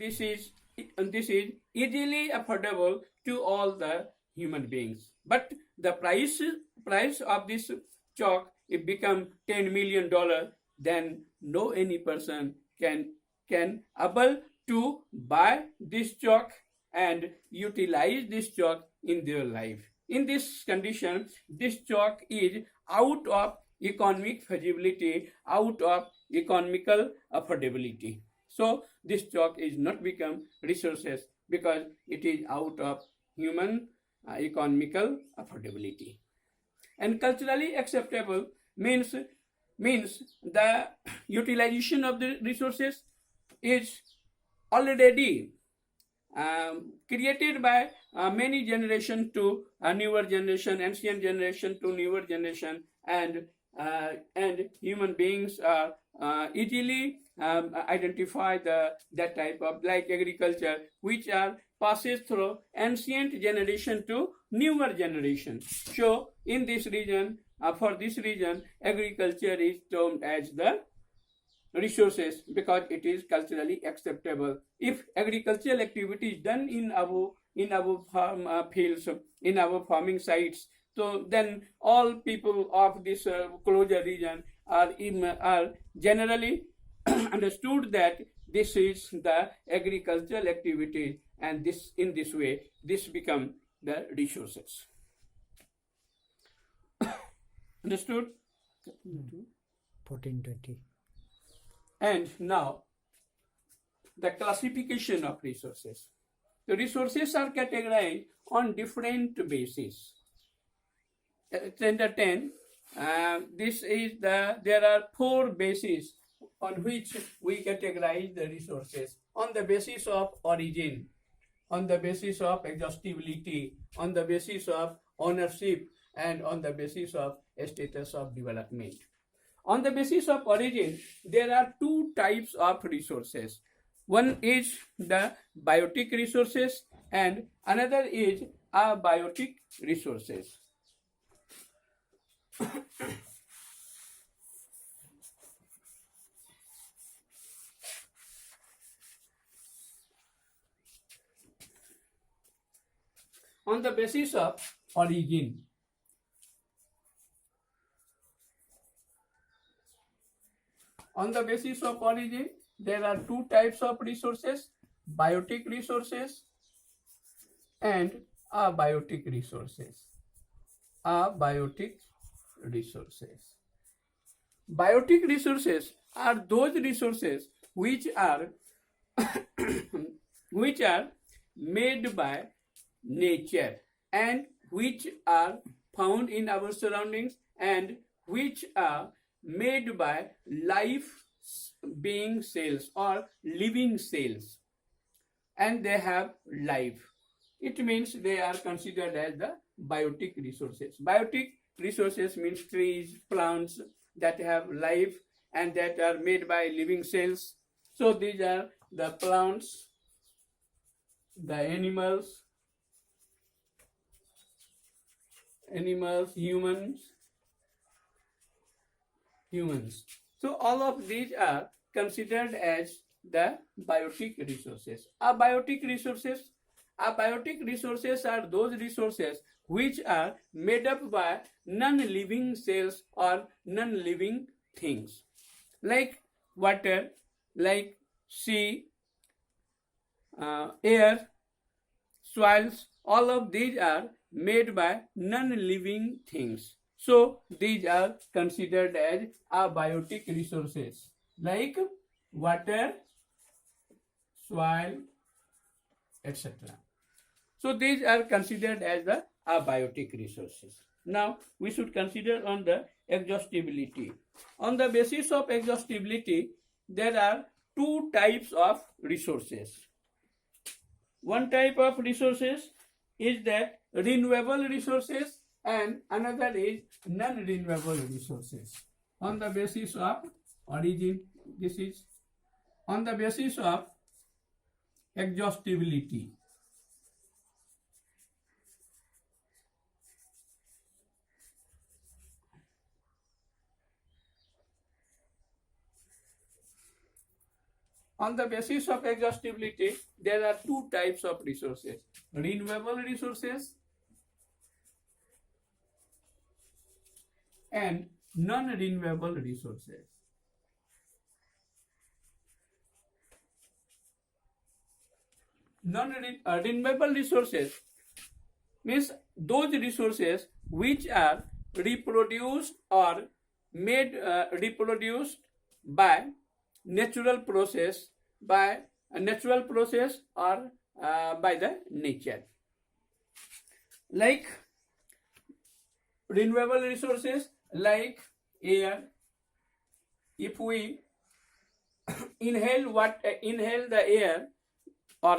this is this is easily affordable to all the human beings. But the price of this chalk, it become $10 million, then no any person can able to buy this chalk and utilize this chalk in their life. In this condition, this chalk is out of economic feasibility, out of economical affordability. So this chalk is not become resources because it is out of human economical affordability. And culturally acceptable means the utilization of the resources is already created by many generation to a newer generation, ancient generation to newer generation, and human beings are easily identify that type of like agriculture, which are passes through ancient generation to newer generation. So in this region, for this region, agriculture is termed as the resources because it is culturally acceptable. If agricultural activity is done in our farm fields, in our farming sites, so then all people of this closure region are generally understood that this is the agricultural activity, and this in this way this become the resources. Understood? 1420. And now the classification of resources. The resources are categorized on different bases. Standard 10, there are 4 bases on which we categorize the resources: on the basis of origin, on the basis of exhaustibility, on the basis of ownership, and on the basis of status of development. On the basis of origin, there are 2 types of resources. One is the biotic resources and another is abiotic resources. On the basis of origin, there are 2 types of resources: biotic resources and abiotic resources. Abiotic resources. Biotic resources are those resources which are which are made by nature and which are found in our surroundings and which are made by life being cells or living cells, and they have life. It means they are considered as the biotic resources. Biotic resources means trees, plants that have life and that are made by living cells. So these are the plants, the animals, humans. So all of these are considered as the biotic resources. Abiotic resources are those resources which are made up by non-living cells or non-living things, like water, like sea, air, soils. All of these are made by non-living things. So these are considered as abiotic resources, like water, soil, etc. So these are considered as the abiotic resources. Now we should consider on the exhaustibility. On the basis of exhaustibility, there are 2 types of resources. One type of resources is that renewable resources and another is non-renewable resources. On the basis of origin, this is on the basis of exhaustibility. On the basis of exhaustibility, there are two types of resources: renewable resources and non-renewable resources. Non-renewable resources means those resources which are reproduced or made reproduced by natural process, or by the nature. Like renewable resources like air. If we inhale the air or